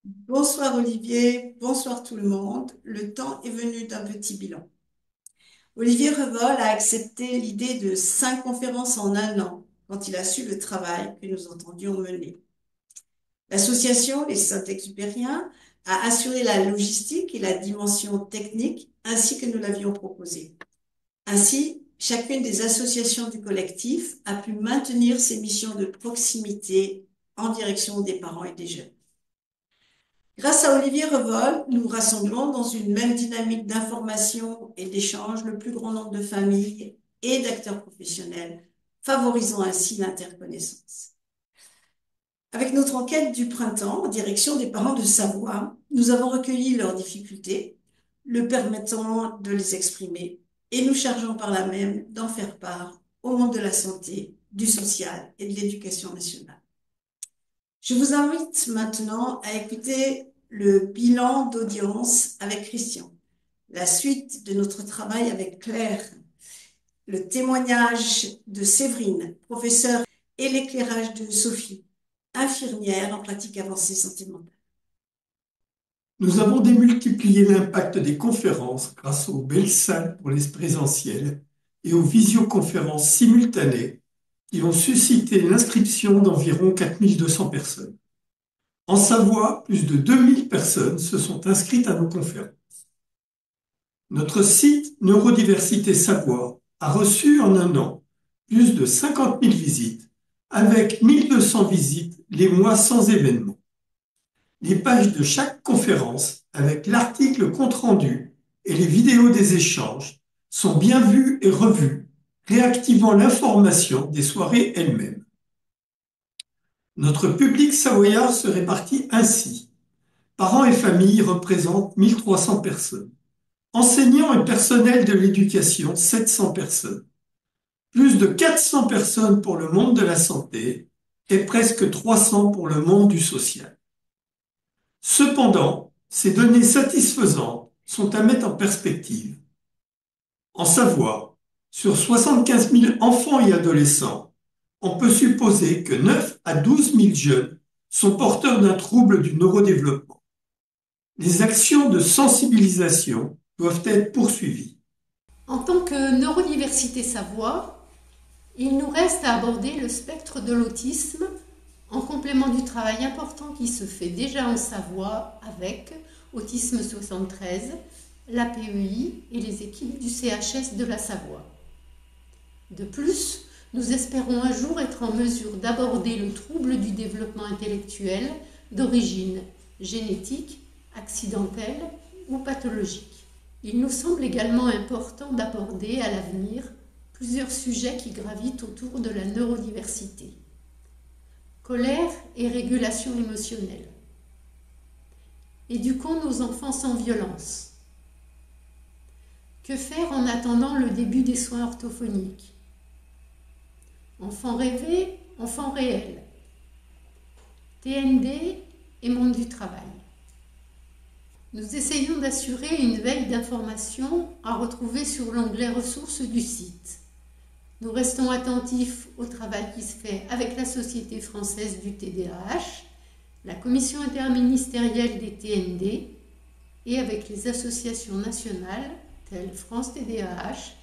Bonsoir Olivier, bonsoir tout le monde. Le temps est venu d'un petit bilan. Olivier Revol a accepté l'idée de 5 conférences en un an quand il a su le travail que nous entendions mener. L'association Les Saint-Exupériens a assuré la logistique et la dimension technique ainsi que nous l'avions proposé. Ainsi, chacune des associations du collectif a pu maintenir ses missions de proximité en direction des parents et des jeunes. Grâce à Olivier Revol, nous rassemblons dans une même dynamique d'information et d'échange le plus grand nombre de familles et d'acteurs professionnels, favorisant ainsi l'interconnaissance. Avec notre enquête du printemps en direction des parents de Savoie, nous avons recueilli leurs difficultés, le permettant de les exprimer, et nous chargeons par là même d'en faire part au monde de la santé, du social et de l'éducation nationale. Je vous invite maintenant à écouter le bilan d'audience avec Christian, la suite de notre travail avec Claire, le témoignage de Séverine, professeure, et l'éclairage de Sophie, infirmière en pratique avancée santé mentale. Nous avons démultiplié l'impact des conférences grâce aux belles salles pour les présentiels et aux visioconférences simultanées qui ont suscité l'inscription d'environ 4200 personnes. En Savoie, plus de 2000 personnes se sont inscrites à nos conférences. Notre site Neurodiversité Savoie a reçu en un an plus de 50 000 visites, avec 1200 visites les mois sans événement. Les pages de chaque conférence, avec l'article compte-rendu et les vidéos des échanges, sont bien vues et revues, réactivant l'information des soirées elles-mêmes. Notre public savoyard se répartit ainsi. Parents et familles représentent 1300 personnes. Enseignants et personnel de l'éducation, 700 personnes. Plus de 400 personnes pour le monde de la santé et presque 300 pour le monde du social. Cependant, ces données satisfaisantes sont à mettre en perspective. En Savoie, sur 75 000 enfants et adolescents, on peut supposer que 9 à 12 000 jeunes sont porteurs d'un trouble du neurodéveloppement. Les actions de sensibilisation doivent être poursuivies. En tant que Neurodiversité Savoie, il nous reste à aborder le spectre de l'autisme en complément du travail important qui se fait déjà en Savoie avec Autisme 73, l'APEI et les équipes du CHS de la Savoie. De plus, nous espérons un jour être en mesure d'aborder le trouble du développement intellectuel d'origine génétique, accidentelle ou pathologique. Il nous semble également important d'aborder à l'avenir plusieurs sujets qui gravitent autour de la neurodiversité. Colère et régulation émotionnelle. Éduquons nos enfants sans violence. Que faire en attendant le début des soins orthophoniques? Enfants rêvés, enfants réels. TND et monde du travail. Nous essayons d'assurer une veille d'information à retrouver sur l'onglet ressources du site. Nous restons attentifs au travail qui se fait avec la Société française du TDAH, la Commission interministérielle des TND et avec les associations nationales telles France TDAH,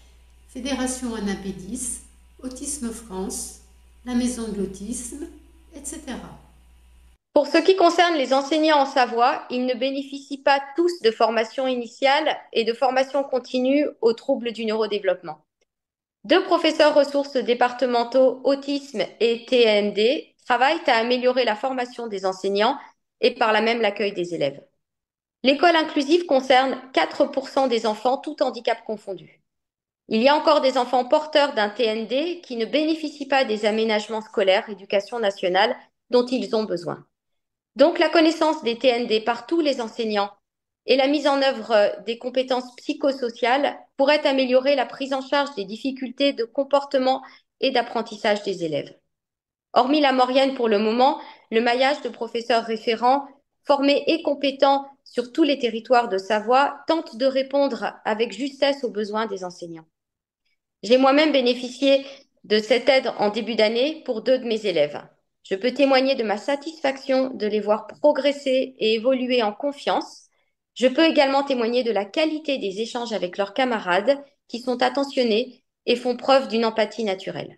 Fédération Anapédis, Autisme France, la Maison de l'Autisme, etc. Pour ce qui concerne les enseignants en Savoie, ils ne bénéficient pas tous de formation initiale et de formation continue aux troubles du neurodéveloppement. 2 professeurs ressources départementaux autisme et TND travaillent à améliorer la formation des enseignants et par là même l'accueil des élèves. L'école inclusive concerne 4% des enfants, tout handicap confondu. Il y a encore des enfants porteurs d'un TND qui ne bénéficient pas des aménagements scolaires éducation nationale dont ils ont besoin. Donc la connaissance des TND par tous les enseignants et la mise en œuvre des compétences psychosociales pourraient améliorer la prise en charge des difficultés de comportement et d'apprentissage des élèves. Hormis la Maurienne pour le moment, le maillage de professeurs référents formés et compétents sur tous les territoires de Savoie tente de répondre avec justesse aux besoins des enseignants. J'ai moi-même bénéficié de cette aide en début d'année pour 2 de mes élèves. Je peux témoigner de ma satisfaction de les voir progresser et évoluer en confiance. Je peux également témoigner de la qualité des échanges avec leurs camarades qui sont attentionnés et font preuve d'une empathie naturelle.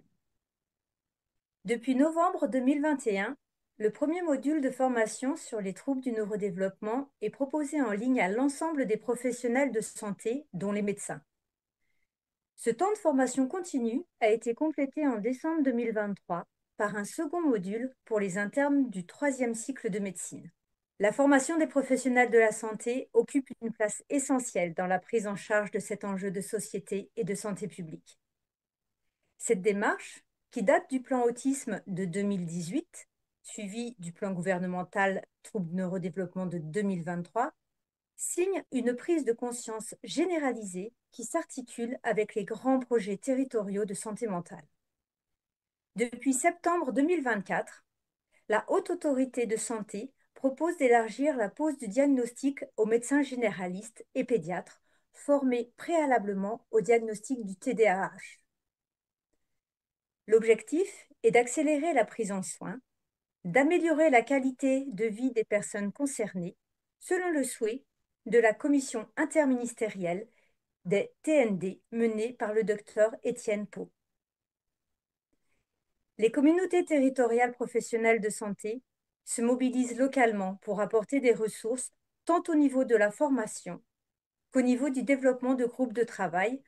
Depuis novembre 2021, le premier module de formation sur les troubles du neurodéveloppement est proposé en ligne à l'ensemble des professionnels de santé, dont les médecins. Ce temps de formation continue a été complété en décembre 2023 par un second module pour les internes du 3e cycle de médecine. La formation des professionnels de la santé occupe une place essentielle dans la prise en charge de cet enjeu de société et de santé publique. Cette démarche, qui date du plan autisme de 2018, suivi du plan gouvernemental troubles neurodéveloppement de 2023, signe une prise de conscience généralisée qui s'articule avec les grands projets territoriaux de santé mentale. Depuis septembre 2024, la Haute Autorité de Santé propose d'élargir la pose du diagnostic aux médecins généralistes et pédiatres formés préalablement au diagnostic du TDAH. L'objectif est d'accélérer la prise en soin, d'améliorer la qualité de vie des personnes concernées, selon le souhait de la commission interministérielle des TND menée par le docteur Étienne Pau. Les communautés territoriales professionnelles de santé se mobilisent localement pour apporter des ressources tant au niveau de la formation qu'au niveau du développement de groupes de travail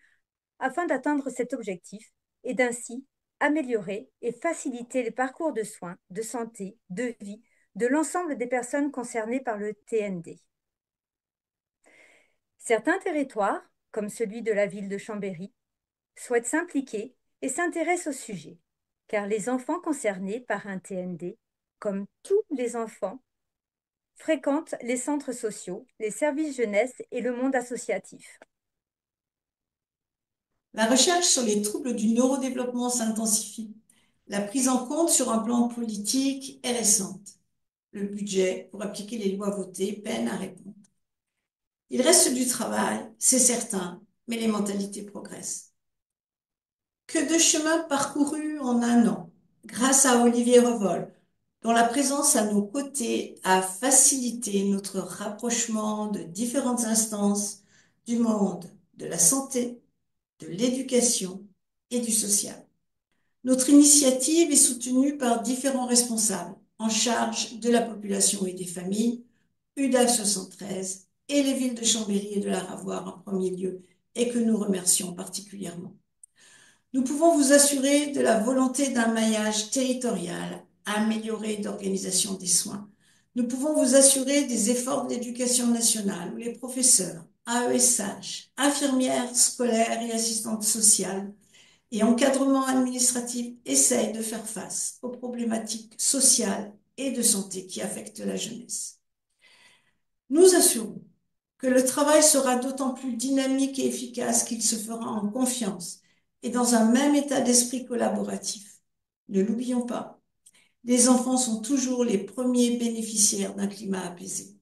afin d'atteindre cet objectif et d'ainsi améliorer et faciliter les parcours de soins, de santé, de vie de l'ensemble des personnes concernées par le TND. Certains territoires, comme celui de la ville de Chambéry, souhaitent s'impliquer et s'intéressent au sujet, car les enfants concernés par un TND, comme tous les enfants, fréquentent les centres sociaux, les services jeunesse et le monde associatif. La recherche sur les troubles du neurodéveloppement s'intensifie. La prise en compte sur un plan politique est récente. Le budget pour appliquer les lois votées peine à répondre. Il reste du travail, c'est certain, mais les mentalités progressent. Que de chemin parcouru en un an, grâce à Olivier Revol, dont la présence à nos côtés a facilité notre rapprochement de différentes instances du monde de la santé, de l'éducation et du social. Notre initiative est soutenue par différents responsables en charge de la population et des familles, UDAF 73 et les villes de Chambéry et de la Ravoire en premier lieu, et que nous remercions particulièrement. Nous pouvons vous assurer de la volonté d'un maillage territorial amélioré d'organisation des soins. Nous pouvons vous assurer des efforts de l'éducation nationale où les professeurs, AESH, infirmières scolaires et assistantes sociales et encadrement administratif essayent de faire face aux problématiques sociales et de santé qui affectent la jeunesse. Nous assurons que le travail sera d'autant plus dynamique et efficace qu'il se fera en confiance et dans un même état d'esprit collaboratif. Ne l'oublions pas, les enfants sont toujours les premiers bénéficiaires d'un climat apaisé.